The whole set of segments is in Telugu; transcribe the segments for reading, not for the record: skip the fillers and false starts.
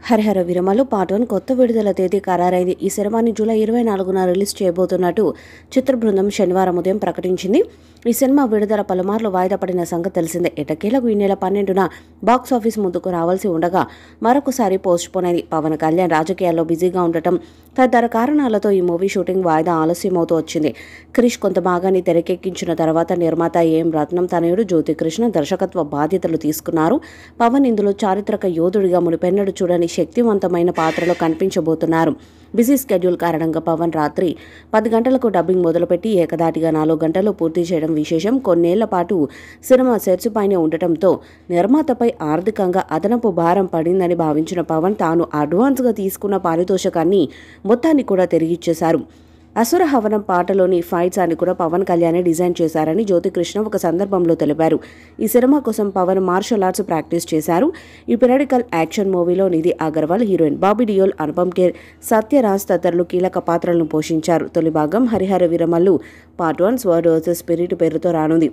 హరిహర వీరమలు పార్ట్ 1 కొత్త విడుదల తేదీ ఖరారైంది. ఈ సినిమాని జూలై 24న రిలీజ్ చేయబోతున్నట్టు చిత్ర బృందం శనివారం ఉదయం ప్రకటించింది. ఈ సినిమా విడుదల పలుమార్లు వాయిదా పడిన సంగతి తెలిసిందే. ఎటకేలకు ఈ నెల 12న బాక్సాఫీస్ ముందుకు రావాల్సి ఉండగా మరొకసారి పోస్ట్ పోన్ అయింది. పవన్ కళ్యాణ్ రాజకీయాల్లో బిజీగా ఉండటం తదితర కారణాలతో ఈ మూవీ షూటింగ్ వాయిదా ఆలస్యమవుతూ వచ్చింది. క్రిష్ కొంత భాగాన్ని తెరకెక్కించిన తర్వాత నిర్మాత ఏం రత్నం తనయుడు జ్యోతికృష్ణ దర్శకత్వ బాధ్యతలు తీసుకున్నారు. పవన్ ఇందులో చారిత్రక యోధుడిగా మునిపెన్నడు చూడని శక్తివంతమైన పాత్రలో కనిపించబోతున్నారు. బిజీ స్కెడ్యూల్ కారణంగా పవన్ రాత్రి 10 గంటలకు డబ్బింగ్ మొదలుపెట్టి ఏకదాటిగా 4 గంటల్లో పూర్తి చేయడం విశేషం. కొన్నేళ్ల పాటు సినిమా సెట్స్ పైనే ఉండటంతో నిర్మాతపై ఆర్థికంగా అదనపు భారం పడిందని భావించిన పవన్ తాను అడ్వాన్స్గా తీసుకున్న పారితోషికాన్ని మొత్తాన్ని కూడా తిరిగిచ్చేశారు. అసుర హవనం పాటలోని ఫైట్స్ అని కూడా పవన్ కళ్యాణ్ డిజైన్ చేశారని జ్యోతికృష్ణ ఒక సందర్భంలో తెలిపారు. ఈ సినిమా కోసం పవన్ మార్షల్ ఆర్ట్స్ ప్రాక్టీస్ చేశారు. ఈ పిరియాడికల్ యాక్షన్ మూవీలో నిధి అగర్వాల్, హీరోయిన్ బాబీ డియోల్, అనుపమ్ ఖేర్, సత్యరాజ్ తదితరులు కీలక పాత్రలను పోషించారు. తొలి భాగం Harihara Veeramallu part 1 sword versus spirit పేరుతో రానుంది.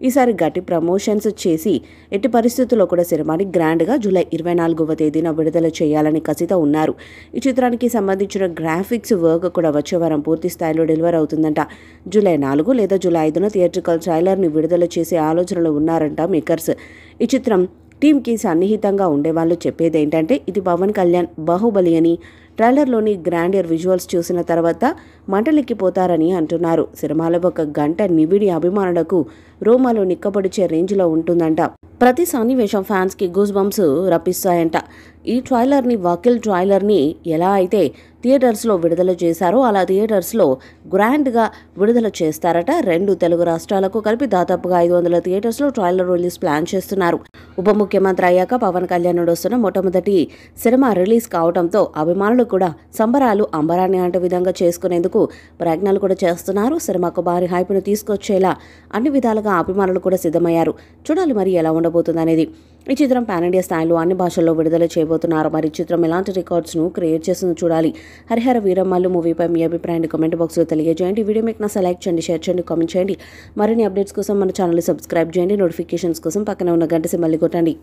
ఈసారి గట్టి ప్రమోషన్స్ చేసి ఎట్టి పరిస్థితుల్లో కూడా సినిమాని గ్రాండ్గా జూలై 24వ తేదీన విడుదల చేయాలని కసితో ఉన్నారు. ఈ చిత్రానికి సంబంధించిన గ్రాఫిక్స్ వర్క్ కూడా వచ్చే వారం పూర్తి స్థాయిలో డెలివర్ అవుతుందంట. జూలై 4 లేదా జూలై 5న థియేట్రికల్ ట్రైలర్ని విడుదల చేసే ఆలోచనలు ఉన్నారంట మేకర్స్. ఈ చిత్రం టీంకి సన్నిహితంగా ఉండేవాళ్ళు చెప్పేది ఏంటంటే ఇది పవన్ కళ్యాణ్ బాహుబలి అని. ట్రైలర్లోని గ్రాండియర్ విజువల్స్ చూసిన తర్వాత మంటలెక్కిపోతారని అంటున్నారు. సినిమాలో 1 గంట నివిడి అభిమానులకు రోమాలో నిక్కబడిచే రేంజ్లో ఉంటుందంట. ప్రతి సన్నివేశం ఫ్యాన్స్కి గూస్ బంప్స్ రప్పిస్తాయంట. ఈ వకీల్ ట్రైలర్ని ఎలా అయితే థియేటర్స్లో విడుదల చేశారో అలా థియేటర్స్లో గ్రాండ్గా విడుదల చేస్తారట. 2 తెలుగు రాష్ట్రాలకు కలిపి దాదాపుగా 500 థియేటర్స్లో ట్రైలర్ రిలీజ్ ప్లాన్ చేస్తున్నారు. ఉప ముఖ్యమంత్రి అయ్యాక పవన్ కళ్యాణ్ వస్తున్న మొట్టమొదటి సినిమా రిలీజ్ కావడంతో అభిమానులు కూడా సంబరాలు అంబరాన్ని అంట విధంగా చేసుకునేందుకు ప్రయత్నాలు కూడా చేస్తున్నారు. సినిమాకు భారీ హైప్ను తీసుకొచ్చేలా అన్ని విధాలుగా అభిమానులు కూడా సిద్ధమయ్యారు. చూడాలి మరి ఎలా ఉండబోతుంది అనేది. ఈ చిత్రం పాన్ ఇండియా స్థాయిలో అన్ని భాషల్లో విడుదల చేయబోతున్నారు. మరి చిత్రం ఎలాంటి రికార్డ్స్ను క్రియేట్ చేస్తుందో చూడాలి. హరిహర వీరమల్లు మూవీపై మీ అభిప్రాయాన్ని కామెంట్ బాక్స్లో తెలియజేయండి. వీడియో మీకు నా లైక్ చేయండి, షేర్ చేయండి, కామెంట్ చేయండి. మరిన్ని అప్డేట్స్ కోసం మన ఛానల్ని సబ్స్క్రైబ్ చేయండి. నోటిఫికేషన్స్ కోసం పక్కన ఉన్న గంట సింబల్ని కొట్టండి.